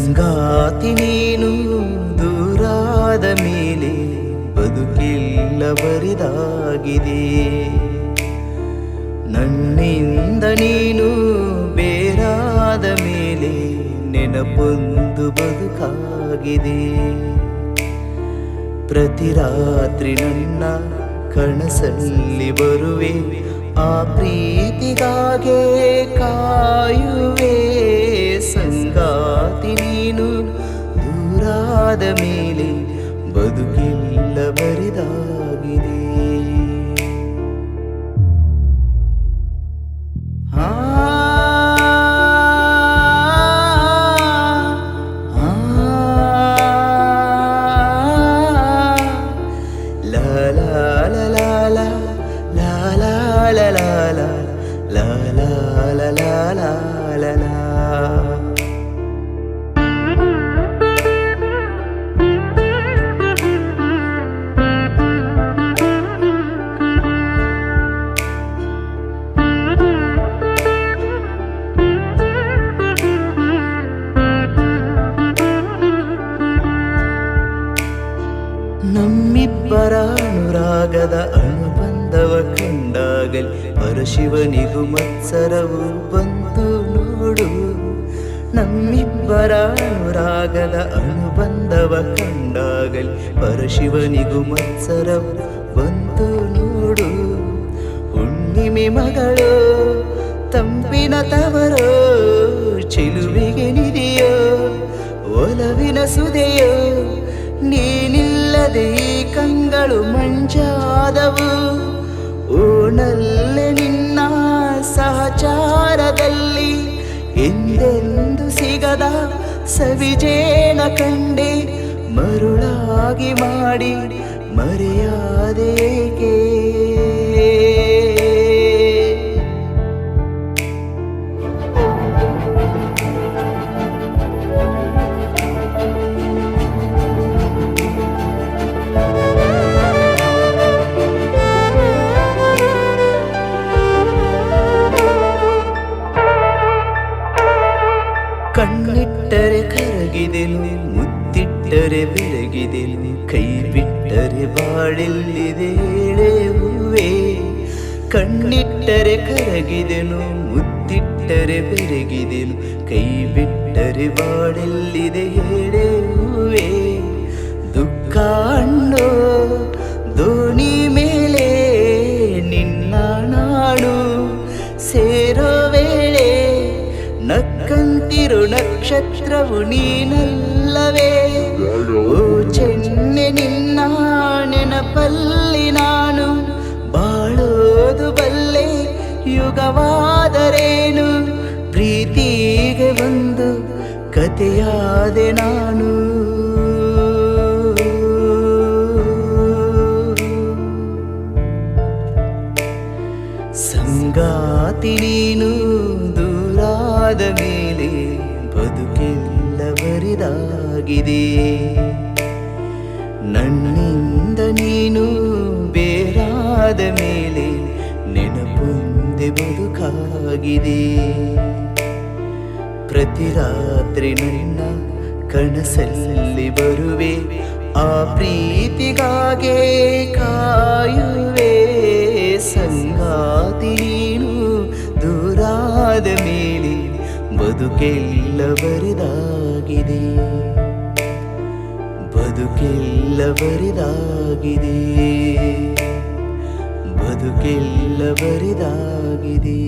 ಸಂಗಾತಿ ನೀನು ದೂರಾದ ಮೇಲೆ ಬದುಕೆಲ್ಲ ಬರಿದಾಗಿದೆ. ನನ್ನಿಂದ ನೀನು ಬೇರಾದ ಮೇಲೆ ನೆನಪೊಂದು ಬದುಕಾಗಿದೆ. ಪ್ರತಿ ರಾತ್ರಿ ನನ್ನ ಕನಸಲ್ಲಿ ಬರುವೆ, ಆ ಪ್ರೀತಿಗಾಗೆ ಕಾಯುವೆ. ಸಂಗಾತಿ ನೀನು ದೂರಾದ ಮೇಲೆ ಬದುಕೆಲ್ಲ ಬರಿದಾಗಿದೆ. ನಮ್ಮಿಬ್ಬರ ಅನುರಾಗದ ಅನುಬಂಧವ ಕಂಡಾಗಲಿ ಪರಶಿವನಿಗೂ ಮತ್ಸರವು ಬಂತು ನೋಡು. ನಮ್ಮಿಬ್ಬರ ಅನುರಾಗದ ಅನುಬಂಧವ ಕಂಡಾಗಲಿ ಪರಶಿವನಿಗೂ ಮತ್ಸರವು ಬಂತು ನೋಡು. ಹುಣ್ಣಿಮೆ ಮಗಳು ತಂಪಿನ ತವರೋ, ಚೆಲುವಿಗೆ ನಿಧಿಯೋ ಒಲವಿನ ಸುದೆಯೋ, ನೀನಿಲ್ಲದೆ ಈ ಕಂಗಳು ಮಂಜಾದವು. ಓಣಲ್ಲೆ ನಿನ್ನ ಸಹಚಾರದಲ್ಲಿ ಎಂದೆಂದು ಸಿಗದ ಸವಿಜೇನ ಕಂಡೆ, ಮರುಳಾಗಿ ಮಾಡಿ ಮರೆಯಾದೇಕೆ. ಕಣ್ಣಿಟ್ಟರೆ ಕರಗಿದೆನು, ಮುತ್ತಿಟ್ಟರೆ ಬೆರಗಿದೆನು, ಕೈ ಬಿಟ್ಟರೆ ಬಾಳೆಲ್ಲಿದೆ ಹೇಳೆ ಹೂವೆ. ಕಣ್ಣಿಟ್ಟರೆ ಕರಗಿದೆನು, ಮುತ್ತಿಟ್ಟರೆ ಬೆರಗಿದೆನು, ಕೈ ಬಿಟ್ಟರೆ ಬಾಳೆಲ್ಲಿದೆ ಹೇಳೆ ಹೂವೆ. ದುಃಖ ಅನ್ನೋ ದೋಣಿ ಮೇಲೆ ನಿನ್ನ ನಾಡು ಸೇರೋ ವೇಳೆ ನಕ್ಕಂತಿರು ನಕ್ಷತ್ರವು ನೀನಲ್ಲವೇ. ಓ ಚೆನ್ನೆ ನಿನ್ನ ನೆನಪಲ್ಲಿ ನಾನು ಬಾಳೋದು ಬಲ್ಲೆ, ಯುಗವಾದರೇನು ಪ್ರೀತಿಗೆ ಒಂದು ಕಥೆಯಾದೆ ನಾನು. ಸಂಗಾತಿ ನೀನು ದೂರಾದ ಮೇಲೆ ಬದುಕೆಲ್ಲ ಬರಿದಾಗಿದೆ. ನನ್ನಿಂದ ನೀನು ಬೇರಾದ ಮೇಲೆ ನೆನಪೊಂದೆ ಬದುಕಾಗಿದೆ. ಪ್ರತಿ ರಾತ್ರಿ ನನ್ನ ಕನಸಲ್ಲಿ ಬರುವೆ, ಆ ಪ್ರೀತಿಗಾಗೆ ಕಾಯುವೆ. ಸಂಗಾತಿ ನೀನು ದೂರಾದ ಮೇಲೆ ಬದುಕೆಲ್ಲ ಬರಿದಾಗಿದೆ. ಬದುಕೆಲ್ಲ ಬರಿದಾಗಿದೆ. ಬದುಕೆಲ್ಲ ಬರಿದಾಗಿದೆ.